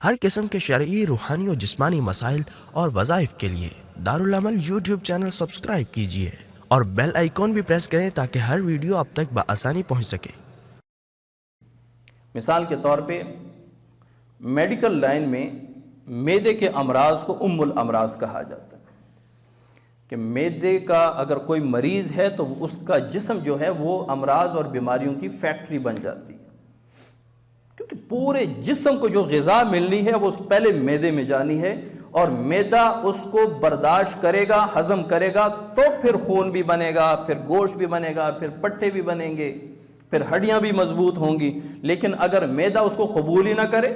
ہر قسم کے شرعی، روحانی اور جسمانی مسائل اور وظائف کے لیے دارالعمل یوٹیوب چینل سبسکرائب کیجیے اور بیل آئیکن بھی پریس کریں تاکہ ہر ویڈیو آپ تک بآسانی پہنچ سکے۔ مثال کے طور پہ میڈیکل لائن میں معدے کے امراض کو ام الامراض کہا جاتا ہے کہ معدے کا اگر کوئی مریض ہے تو اس کا جسم جو ہے وہ امراض اور بیماریوں کی فیکٹری بن جاتی ہے، کیونکہ پورے جسم کو جو غذا ملنی ہے وہ پہلے معدے میں جانی ہے، اور معدہ اس کو برداشت کرے گا، ہضم کرے گا، تو پھر خون بھی بنے گا، پھر گوشت بھی بنے گا، پھر پٹھے بھی بنیں گے، پھر ہڈیاں بھی مضبوط ہوں گی۔ لیکن اگر معدہ اس کو قبول ہی نہ کرے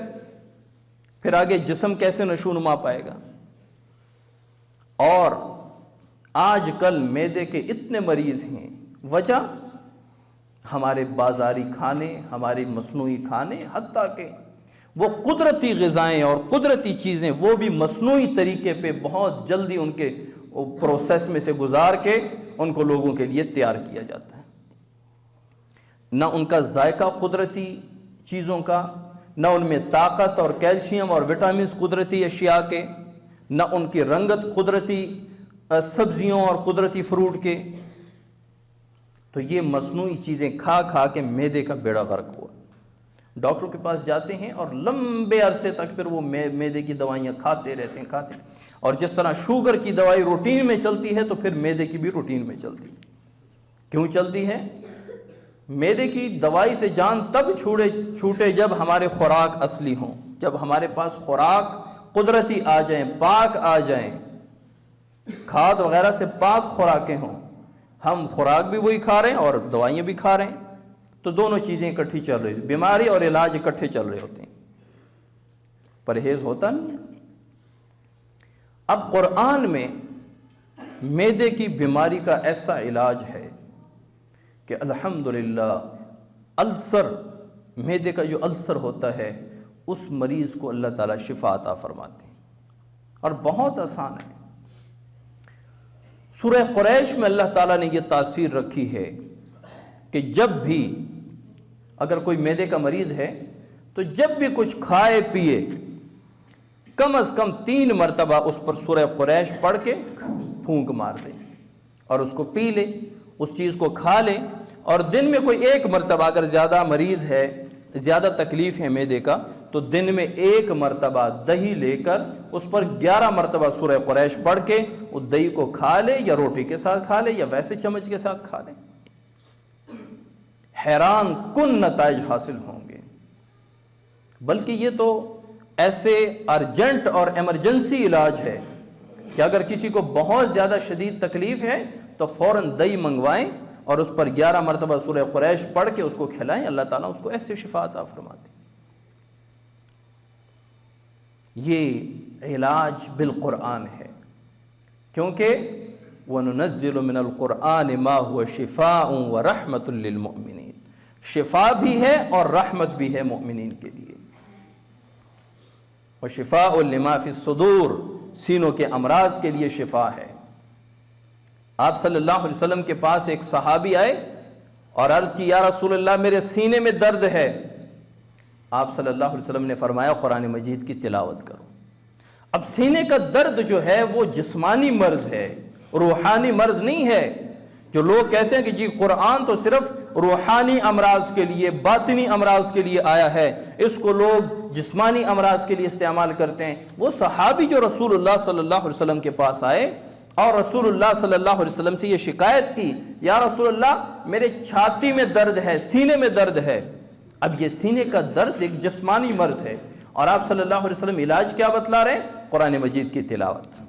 پھر آگے جسم کیسے نشوونما پائے گا؟ اور آج کل معدے کے اتنے مریض ہیں، وجہ ہمارے بازاری کھانے، ہماری مصنوعی کھانے، حتیٰ کہ وہ قدرتی غذائیں اور قدرتی چیزیں وہ بھی مصنوعی طریقے پہ بہت جلدی ان کے پروسیس میں سے گزار کے ان کو لوگوں کے لیے تیار کیا جاتا ہے۔ نہ ان کا ذائقہ قدرتی چیزوں کا، نہ ان میں طاقت اور کیلشیم اور وٹامنز قدرتی اشیاء کے، نہ ان کی رنگت قدرتی سبزیوں اور قدرتی فروٹ کے، تو یہ مصنوعی چیزیں کھا کھا کے معدے کا بیڑا غرق ہوا۔ ڈاکٹر کے پاس جاتے ہیں اور لمبے عرصے تک پھر وہ معدے کی دوائیاں کھاتے رہتے ہیں۔ اور جس طرح شوگر کی دوائی روٹین میں چلتی ہے تو پھر معدے کی بھی روٹین میں چلتی ہے۔ کیوں چلتی ہے؟ معدے کی دوائی سے جان تب چھوٹے جب ہمارے خوراک اصلی ہوں، جب ہمارے پاس خوراک قدرتی آ جائیں، پاک آ جائیں، کھاد وغیرہ سے پاک خوراکیں ہوں۔ ہم خوراک بھی وہی کھا رہے ہیں اور دوائیاں بھی کھا رہے ہیں، تو دونوں چیزیں اکٹھی چل رہی ہیں، بیماری اور علاج اکٹھے چل رہے ہوتے ہیں، پرہیز ہوتا نہیں ہے۔ اب قرآن میں معدے کی بیماری کا ایسا علاج ہے کہ الحمدللہ السر، معدے کا جو السر ہوتا ہے اس مریض کو اللہ تعالیٰ شفا عطا فرماتے ہیں، اور بہت آسان ہے۔ سورہ قریش میں اللہ تعالیٰ نے یہ تاثیر رکھی ہے کہ جب بھی اگر کوئی معدے کا مریض ہے تو جب بھی کچھ کھائے پیے کم از کم 3 مرتبہ اس پر سورہ قریش پڑھ کے پھونک مار دے اور اس کو پی لے، اس چیز کو کھا لے، اور دن میں کوئی 1 مرتبہ اگر زیادہ مریض ہے، زیادہ تکلیف ہے معدے کا، تو دن میں 1 مرتبہ دہی لے کر اس پر 11 مرتبہ سورہ قریش پڑھ کے اس دہی کو کھا لے، یا روٹی کے ساتھ کھا لے یا ویسے چمچ کے ساتھ کھا لے، حیران کن نتائج حاصل ہوں گے۔ بلکہ یہ تو ایسے ارجنٹ اور ایمرجنسی علاج ہے کہ اگر کسی کو بہت زیادہ شدید تکلیف ہے تو فوراً دہی منگوائیں اور اس پر 11 مرتبہ سورہ قریش پڑھ کے اس کو کھلائیں، اللہ تعالیٰ اس کو ایسے شفا عطا فرماتے ہیں۔ یہ علاج بالقرآن ہے، کیونکہ وَنُنَزِّلُ مِنَ الْقُرْآنِ مَا هُوَ شِفَاءٌ وَرَحْمَةٌ لِّلْمُؤْمِنِينَ، شفا بھی ہے اور رحمت بھی ہے مومنین کے لیے۔ وَشِفَاءٌ لِّمَا فِي الصُّدُورِ، سینوں کے امراض کے لیے شفا ہے۔ آپ صلی اللہ علیہ وسلم کے پاس ایک صحابی آئے اور عرض کی، یا رسول اللہ میرے سینے میں درد ہے۔ آپ صلی اللہ علیہ وسلم نے فرمایا قرآن مجید کی تلاوت کرو۔ اب سینے کا درد جو ہے وہ جسمانی مرض ہے، روحانی مرض نہیں ہے۔ جو لوگ کہتے ہیں کہ جی قرآن تو صرف روحانی امراض کے لیے، باطنی امراض کے لیے آیا ہے، اس کو لوگ جسمانی امراض کے لیے استعمال کرتے ہیں، وہ صحابی جو رسول اللہ صلی اللہ علیہ وسلم کے پاس آئے اور رسول اللہ صلی اللہ علیہ وسلم سے یہ شکایت کی، یا رسول اللہ میرے چھاتی میں درد ہے، سینے میں درد ہے۔ اب یہ سینے کا درد ایک جسمانی مرض ہے، اور آپ صلی اللہ علیہ وسلم علاج کیا بتلا رہے ہیں؟ قرآن مجید کی تلاوت۔